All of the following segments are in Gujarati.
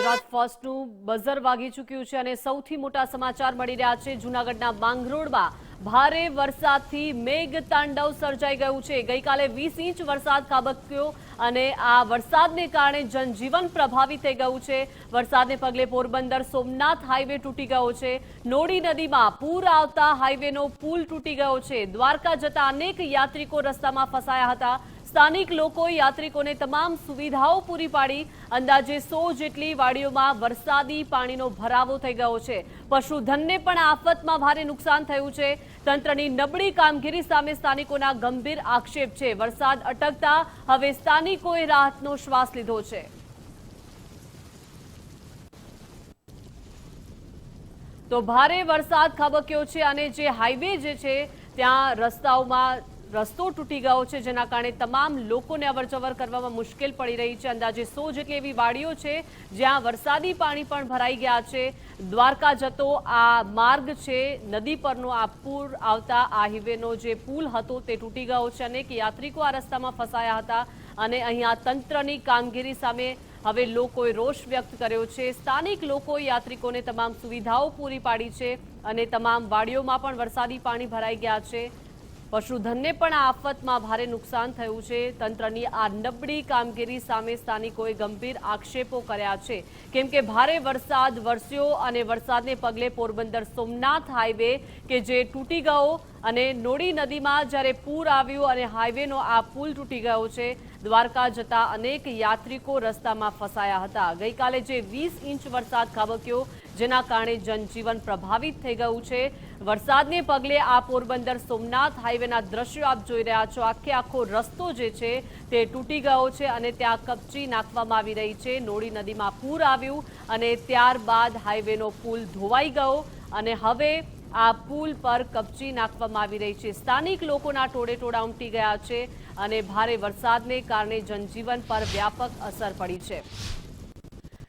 ગુજરાત ફર્સ્ટનું બઝર વાગી ચૂક્યું છે અને સૌથી મોટા સમાચાર મળી રહ્યા છે। જૂનાગઢના માંગરોળમાં ભારે વરસાદથી મેઘ તાંડવ સર્જાઈ ગયું છે। ગઈકાલે 20 ઇંચ વરસાદ ખાબક્યો અને આ વરસાદને કારણે જનજીવન પ્રભાવિત થઈ ગયું છે। વરસાદને પગલે પોરબંદર સોમનાથ હાઈવે તૂટી ગયો છે। નોડી નદીમાં પૂર આવતા હાઈવેનો પુલ તૂટી ગયો છે। દ્વારકા જતા અનેક યાત્રિકો રસ્તામાં ફસાયા હતા। સ્થાનિક લોકોએ યાત્રિકોને તમામ સુવિધાઓ પૂરી પાડી। અંદાજે 100 જેટલી વાડીઓમાં વરસાદી પાણીનો ભરાવો થઈ ગયો છે। પશુધનને પણ આફતમાં ભારે નુકસાન થયું છે। તંત્રની નબળી કામગીરી સામે સ્થાનિકોના ગંભીર આક્ષેપ છે। વરસાદ અટકતા હવે સ્થાનિકોએ રાહતનો શ્વાસ લીધો છે। તો ભારે વરસાદ ખાબક્યો છે અને જે હાઈવે જે છે ત્યાં રસ્તાઓમાં રસ્તો તૂટી ગયો છે, જેના કારણે તમામ લોકોને અવરજવર કરવામાં મુશ્કેલ પડી રહી છે। અંદાજે 100 જેટલી એવી વાડીઓ છે જ્યાં વરસાદી પાણી પણ ભરાઈ ગયા છે। દ્વારકા જતો આ માર્ગ છે, નદી પરનો આ પૂર આવતા આ હાઈવેનો જે પુલ હતો તે તૂટી ગયો છે। અનેક યાત્રિકો આ રસ્તામાં ફસાયા હતા અને અહીંયા તંત્રની કામગીરી સામે હવે લોકોએ રોષ વ્યક્ત કર્યો છે। સ્થાનિક લોકોએ યાત્રિકોને તમામ સુવિધાઓ પૂરી પાડી છે અને તમામ વાડીઓમાં પણ વરસાદી પાણી ભરાઈ ગયા છે। પશુધનને પણ આ આફતમાં ભારે નુકસાન થયું છે। તંત્રની આ નબળી કામગીરી સામે સ્થાનિકોએ ગંભીર આક્ષેપો કર્યા છે, કેમ કે ભારે વરસાદ વરસ્યો અને વરસાદને પગલે પોરબંદર સોમનાથ હાઈવે કે જે તૂટી ગયો અને નોડી નદીમાં જ્યારે પૂર આવ્યું અને હાઈવેનો આ પુલ તૂટી ગયો છે। દ્વારકા જતા અનેક યાત્રિકો રસ્તામાં ફસાયા હતા। ગઈકાલે જે 20 ઇંચ વરસાદ ખાબક્યો, જેના કારણે જનજીવન પ્રભાવિત થઈ ગયું છે। વરસાદને પગલે આ પોરબંદર સોમનાથ હાઈવેના દ્રશ્યો આપ જોઈ રહ્યા છો। આખો રસ્તો જે છે તે તૂટી ગયો છે અને ત્યાં કપચી નાખવામાં આવી રહી છે। નોડી નદીમાં પૂર આવ્યું અને ત્યારબાદ હાઈવેનો પુલ ધોવાઈ ગયો અને હવે આ પુલ પર કપચી નાખવામાં આવી રહી છે। સ્થાનિક લોકોના ટોળે ઉમટી ગયા છે અને ભારે વરસાદને કારણે જનજીવન પર વ્યાપક અસર પડી છે।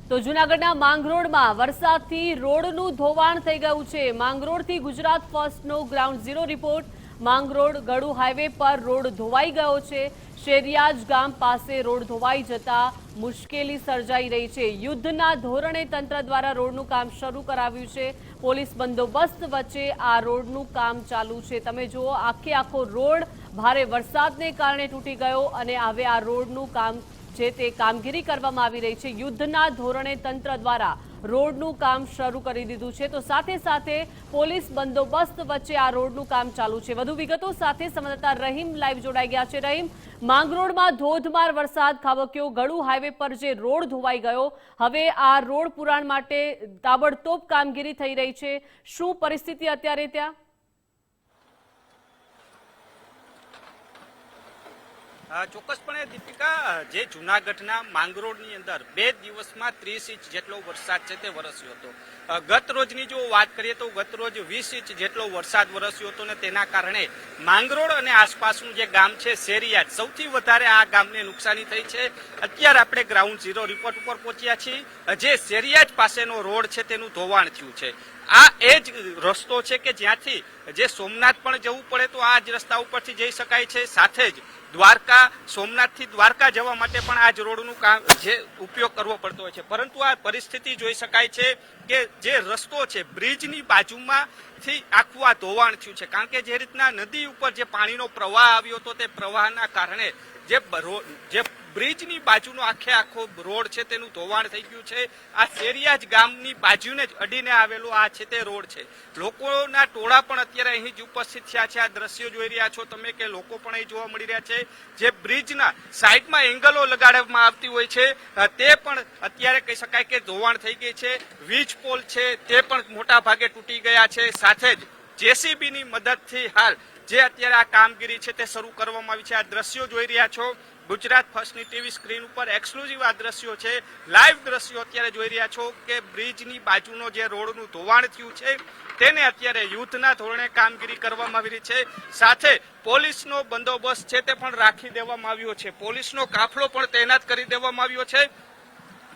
તો જૂનાગઢના માંગરોળમાં વરસાદથી રોડનું ધોવાણ થઈ ગયું છે। માંગરોળથી ગુજરાત ફર્સ્ટનો ગ્રાઉન્ડ ઝીરો રિપોર્ટ। માંગરોળ ગળુ હાઈવે પર રોડ ધોવાઈ ગયો છે। શેરિયાજ ગામ પાસે રોડ ધોવાઈ જતા મુશ્કેલી સર્જાઈ રહી છે। યુદ્ધના ધોરણે તંત્ર દ્વારા રોડનું કામ શરૂ કરાવ્યું છે। પોલીસ બંદોબસ્ત વચ્ચે આ રોડનું કામ ચાલુ છે। તમે જુઓ, આખો રોડ ભારે વરસાદને કારણે તૂટી ગયો અને હવે આ રોડનું કામ છે તે કામગીરી કરવામાં આવી રહી છે। યુદ્ધના ધોરણે તંત્ર દ્વારા રોડનું કામ શરૂ કરી દીધું છે, તો સાથે સાથે પોલીસ બંદોબસ્ત વચ્ચે આ રોડનું કામ ચાલુ છે। વધુ વિગતો સાથે સંવાદદાતા રહીમ લાઈવ જોડાઈ ગયા છે। રહીમ, માંગરોળમાં ધોધમાર વરસાદ ખાબક્યો, ગળુ હાઈવે પર જે રોડ ધોવાઈ ગયો, હવે આ રોડ પુરાણ માટે તાબડતોબ કામગીરી થઈ રહી છે। શું પરિસ્થિતિ અત્યારે ત્યાં? ચોક્કસપણે દીપિકા, જે જૂનાગઢના માંગરોળની અંદર 2 દિવસમાં 30 ઇંચ જેટલો વરસાદ છે તે વરસ્યો હતો। ગત રોજની જો વાત કરીએ તો ગત રોજ 20 ઇંચ જેટલો વરસાદ વરસ્યો હતો ને તેના કારણે માંગરોળ અને આસપાસનું જે ગામ છે શેરિયાજ, સૌથી વધારે આ ગામને નુકસાની થઈ છે। અત્યારે આપણે ગ્રાઉન્ડ ઝીરો રિપોર્ટ ઉપર પહોંચ્યા છીએ। જે શેરિયાજ પાસેનો રોડ છે તેનું ધોવાણ થયું છે। આ એ જ રસ્તો છે કે જ્યાંથી જે સોમનાથ પણ જવું પડે તો આ જ રસ્તા ઉપરથી જઈ શકાય છે। સાથે જ દ્વારકા, સોમનાથથી દ્વારકા જવા માટે પણ આ જ રોડનું કામ જે ઉપયોગ કરવો પડતો હોય છે। પરંતુ આ પરિસ્થિતિ જોઈ શકાય છે કે જે રસ્તો છે બ્રિજની બાજુમાંથી આખું આ ધોવાણ થયું છે, કારણ કે જે રીતના નદી ઉપર જે પાણીનો પ્રવાહ આવ્યો હતો તે પ્રવાહના કારણે જે બ્રિજની બાજુનો આખો રોડ છે તેનું ધોવાણ થઈ ગયું છે। આ શેરિયાજ ગામની બાજુને જ અડીને આવેલો આ છે તે રોડ છે। લોકોના ટોળા પણ અત્યારે અહીં જ ઉપસ્થિત થયા છે। આ દ્રશ્યો જોઈ રહ્યા છો તમે કે લોકો પણ અહીં જોવા મળી રહ્યા છે। જે બ્રિજના સાઈડમાં એંગલો લગાડવામાં આવતી હોય છે તે પણ અત્યારે કહી શકાય કે ધોવાણ થઈ ગઈ છે। વીજ પોલ છે તે પણ મોટા ભાગે તૂટી ગયા છે। સાથે જ જેસીબીની મદદથી હાલ જે અત્યારે આ કામગીરી છે તે શરૂ કરવામાં આવી છે। આ દ્રશ્યો જોઈ રહ્યા છો ગુજરાત ફર્સ્ટની ટીવી સ્ક્રીન ઉપર એક્સક્લુઝિવ આ દ્રશ્યો છે, લાઈવ દ્રશ્યો અત્યારે જોઈ રહ્યા છો કે બ્રિજની બાજુનો જે રોડનું ધોવાણ થયું છે તેને અત્યારે યુદ્ધના ધોરણે કામગીરી કરવામાં આવી રહી છે। સાથે પોલીસનો બંદોબસ્ત છે તે પણ રાખી દેવામાં આવ્યો છે। પોલીસનો કાફલો પણ તૈનાત કરી દેવામાં આવ્યો છે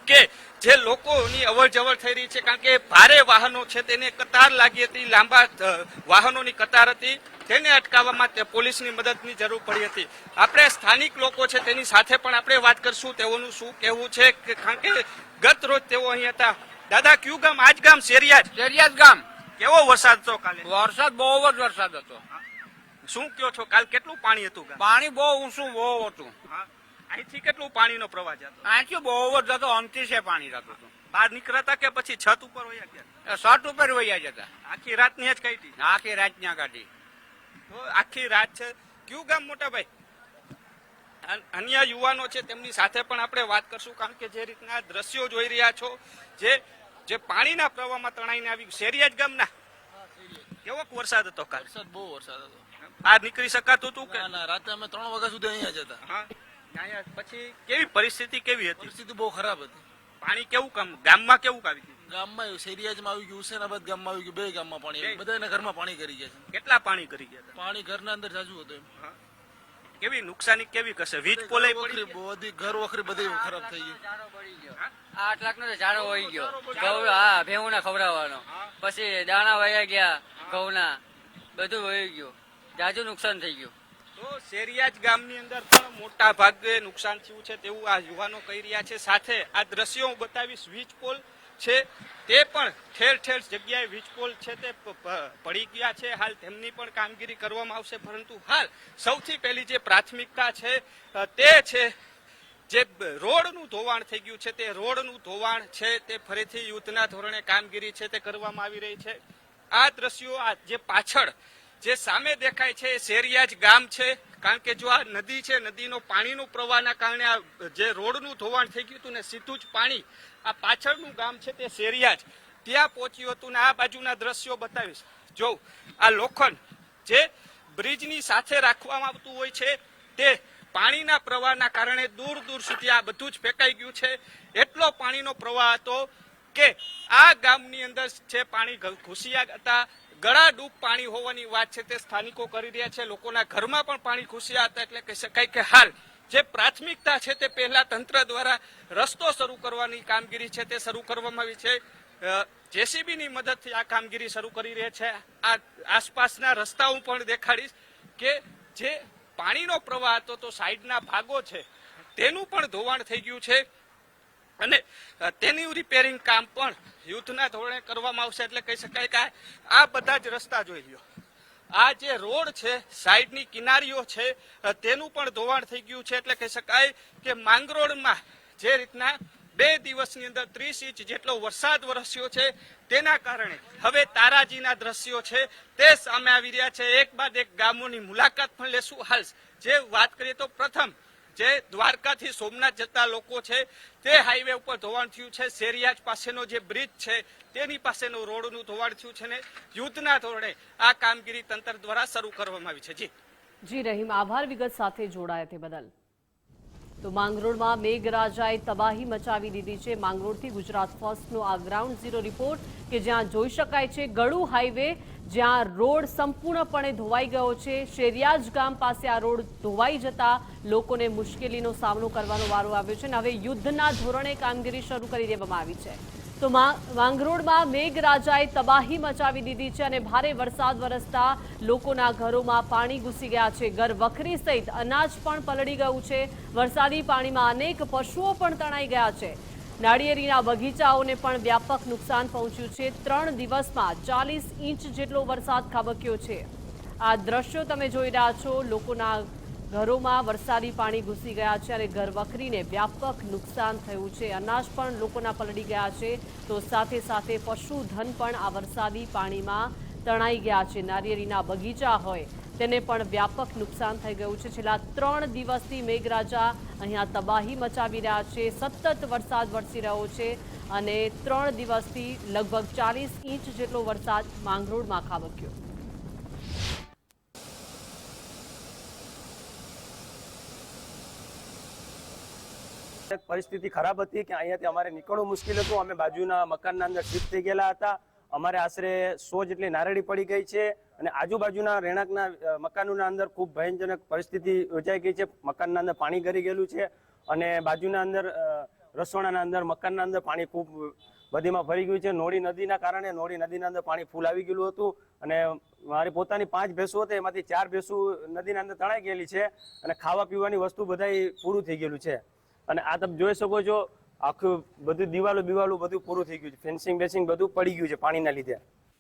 કે જે લોકોની અવર જવર થઈ રહી છે, કારણ કે ભારે વાહનો છે તેને કતાર લાગી હતી, લાંબા વાહનોની કતાર હતી, તેને અટકાવવામાં પોલીસની મદદની જરૂર પડી હતી. આપણે સ્થાનિક લોકો છે તેની સાથે પણ આપણે વાત કરશું, તેઓનું શું કહેવું છે, કારણ કે ગત રોજ તેઓ અહીં હતા. દાદા, કયું ગામ? આજ ગામ શેરિયાજ ગામ. કેવો વરસાદ હતો કાલે? વરસાદ બહુ જ વરસાદ હતો. શું કયો છો, કાલ કેટલું પાણી હતું? પાણી બહુ ઊંચું બહુ હતું. અહીંથી કેટલું પાણીનો પ્રવાહ જતો? અહીંથી બહુ જ હતો, અંતિશે પાણી જતું હતું. બહાર નીકળતા કે પછી છત ઉપર વયા ગયા? શર્ટ ઉપર વૈયા જતા. આખી રાતની જ કાઢી? આખી રાત ત્યાં કાઢી. તો આખી રાત છે. કયું ગામ મોટા ભાઈ? અન્ય યુવાનો છે તેમની સાથે પણ આપણે વાત કરશું, કારણ કે જે રીતના દ્રશ્યો જોઈ રહ્યા છો, જે પાણીના પ્રવાહમાં તણાઈને આવી. શેરિયાજ ગામના કેવો વરસાદ હતો કાલ? વરસાદ બહુ વરસાદ હતો. બહાર નીકળી શકાતું હતું કે? ના, રાતે અમે 3 વાગ્યા સુધી અહીંયા જ હતા. હા, અહીંયા પછી કેવી પરિસ્થિતિ કેવી હતી? પરિસ્થિતિ બહુ ખરાબ હતી. પાણી કેવું ગામમાં કેવું આવી ગયું? ગામમાં શેરિયાજમાં આવી ગયું, હુસેનાબાદ ગામમાં આવી ગયું, બે ગામમાં પાણી. બધાના ઘરમાં પાણી કરી ગયા છે. કેટલા પાણી કરી ગયા હતા? પાણી ઘરના અંદર જાજુ હતું. કેવી નુકસાની કેવી કરશે? વીજ પોલે બધી ઘર વખરી બધી ખરાબ થઈ ગઈ. 8 લાખ નો ઝાડો વહી ગયો. હા, ભેહું ના ખવડાવવાનો. પછી દાણા વયા ગયા, ઘઉંના બધું વહી ગયું. જાજુ નુકસાન થઈ ગયું. તો શેરિયાજ ગામની અંદર પણ મોટા ભાગે નુકસાન થયું છે તેવું આ યુવાનો કહી રહ્યા છે. સાથે આ દ્રશ્યો હું બતાવીશ. વીજ પોલ છે તે પણ ઠેર ઠેર જગ્યાએ વીજ પોલ છે તે પડી ગયા છે. હાલ તેમની પણ કામગીરી કરવામાં આવશે, પરંતુ હાલ સૌથી પહેલી જે પ્રાથમિકતા છે તે છે જે રોડનું ધોવાણ થઈ ગયું છે. તે રોડનું ધોવાણ છે તે ફરીથી યુદ્ધના ધોરણે કામગીરી છે તે કરવામાં આવી રહી છે. આ દ્રશ્યો આ જે પાછળ જે સામે દેખાય છે એ શેરિયાજ ગામ છે, કારણ કે જો આ નદી છે, નદીનો પાણીનો પ્રવાહના કારણે આ જે રોડનું ધોવાણ થઈ ગયું હતું ને સીધું જ પાણી આ પાછળનું ગામ છે તે શેરિયાજ ત્યાં પહોંચ્યું હતું. ને આ બાજુના દ્રશ્યો બતાવીશ. જો આ લોખંડ જે બ્રિજની સાથે રાખવામાં આવતું હોય છે તે પાણીના પ્રવાહના કારણે દૂર દૂર સુધી આ બધું જ ફેંકાઈ ગયું છે. એટલો પાણીનો પ્રવાહ હતો કે આ ગામની અંદર છે પાણી ઘૂસ્યા હતા. ગળા ડૂબ પાણી હોવાની વાત છે તે સ્થાનિકો કરી રહ્યા છે. લોકોના ઘરમાં પણ પાણી ઘૂસ્યા હતા. એટલે કહી શકાય કે હાલ જે પ્રાથમિકતા છે તે પહેલા તંત્ર દ્વારા રસ્તો શરૂ કરવાની કામગીરી છે તે શરૂ કરવામાં આવી છે. જેસીબીની મદદથી આ કામગીરી શરૂ કરી રહ્યા છે. આ આસપાસના રસ્તાઓ પણ દેખાડીશ કે જે પાણીનો પ્રવાહ હતો તો સાઈડના ભાગો છે તેનું પણ ધોવાણ થઈ ગયું છે અને તેનું રિપેરિંગ કામ પણ યુદ્ધના ધોરણે કરવામાં આવશે. એટલે કહી શકાય કે આ બધા જ રસ્તા જોઈ લ્યો. આ જે રોડ છે, સાઈડની કિનારીઓ છે તેનું પણ ધોવાણ થઈ ગયું છે. એટલે કહી શકાય કે માંગરોળમાં જે રીતના 2 દિવસની અંદર 30 ઇંચ જેટલો વરસાદ વરસ્યો છે તેના કારણે હવે તારાજીના દ્રશ્યો છે તે સામે આવી રહ્યા છે. એક બાદ એક ગામોની મુલાકાત પણ લેશું. હાલ જે વાત કરીએ તો પ્રથમ જે દ્વારકાથી સોમનાથ જતા લોકો છે તે હાઈવે ઉપર ધોવાણ થયું છે. શેરિયાજ પાસેનો જે બ્રિજ છે તેની પાસેનો રોડનું ધોવાણ થયું છે ને યુદ્ધના ધોરણે આ કામગીરી તંત્ર દ્વારા શરૂ કરવામાં આવી છે. જી રહીમ, આભાર વિગત સાથે જોડાયા તે બદલ. તો માંગરોળમાં મેઘરાજાએ તબાહી મચાવી દીધી છે. માંગરોળથી ગુજરાત ફર્સ્ટનો આ ગ્રાઉન્ડ ઝીરો રિપોર્ટ કે જ્યાં જોઈ શકાય છે ગળુ હાઈવે, જ્યાં રોડ સંપૂર્ણપણે ધોવાઈ ગયો છે. શેરિયાજ ગામ પાસે આ રોડ ધોવાઈ જતા લોકોને મુશ્કેલીનો સામનો કરવાનો વારો આવ્યો છે અને હવે યુદ્ધના ધોરણે કામગીરી શરૂ કરી દેવામાં આવી છે. તો માંગરોળમાં મેઘરાજાએ તબાહી મચાવી દીધી છે અને ભારે વરસાદ વરસતા લોકોના ઘરોમાં પાણી ઘૂસી ગયા છે. ઘર વખરી સહિત અનાજ પણ પલળી ગયું છે. વરસાદી પાણીમાં અનેક પશુઓ પણ તણાઈ ગયા છે. નાળિયેરીના બગીચાઓને પણ વ્યાપક નુકસાન પહોંચ્યું છે. 3 દિવસમાં 40 ઇંચ જેટલો વરસાદ ખાબક્યો છે. આ દ્રશ્યો તમે જોઈ રહ્યા છો. લોકોના ઘરોમાં વરસાદી પાણી ઘૂસી ગયા છે અને ઘર વખરીને વ્યાપક નુકસાન થયું છે. અનાજ પણ લોકોના પલળી ગયા છે. તો સાથે સાથે પશુધન પણ આ વરસાદી પાણીમાં તણાઈ ગયા છે. નારિયેળીના બગીચા હોય તેને પણ વ્યાપક નુકસાન થઈ ગયું છે. છેલ્લા 3 દિવસથી મેઘરાજા અહીંયા તબાહી મચાવી રહ્યા છે. સતત વરસાદ વરસી રહ્યો છે અને 3 દિવસથી લગભગ 40 ઇંચ જેટલો વરસાદ માંગરોળમાં ખાબક્યો. પરિસ્થિતિ ખરાબ હતી કે અહીંયાથી અમારે નીકળવું મુશ્કેલ હતું. અમે બાજુના મકાનના અંદર શિફ્ટ થઈ ગયેલા હતા. અમારે આશરે 100 જેટલી નારળી પડી ગઈ છે અને આજુબાજુના રહેણાંકના મકાનોના અંદર ખૂબ ભયજનક પરિસ્થિતિ યોજાઈ ગઈ છે. મકાનના અંદર પાણી ગરી ગયેલું છે અને બાજુના અંદર રસોડાના અંદર મકાનના અંદર પાણી ખૂબ બધીમાં ભરી ગયું છે. નોળી નદીના કારણે નોળી નદીના અંદર પાણી ફૂલ આવી ગયેલું હતું અને મારી પોતાની 5 ભેંસો હતી, એમાંથી 4 ભેંસો નદીના અંદર તણાઈ ગયેલી છે અને ખાવા પીવાની વસ્તુ બધાય પૂરું થઈ ગયેલું છે. અને આ તમે જોઈ શકો છો, આખું બધું દિવાલો બધું પૂરું થઈ ગયું છે. ફેન્સિંગ બેસિંગ બધું પડી ગયું છે પાણીના લીધે.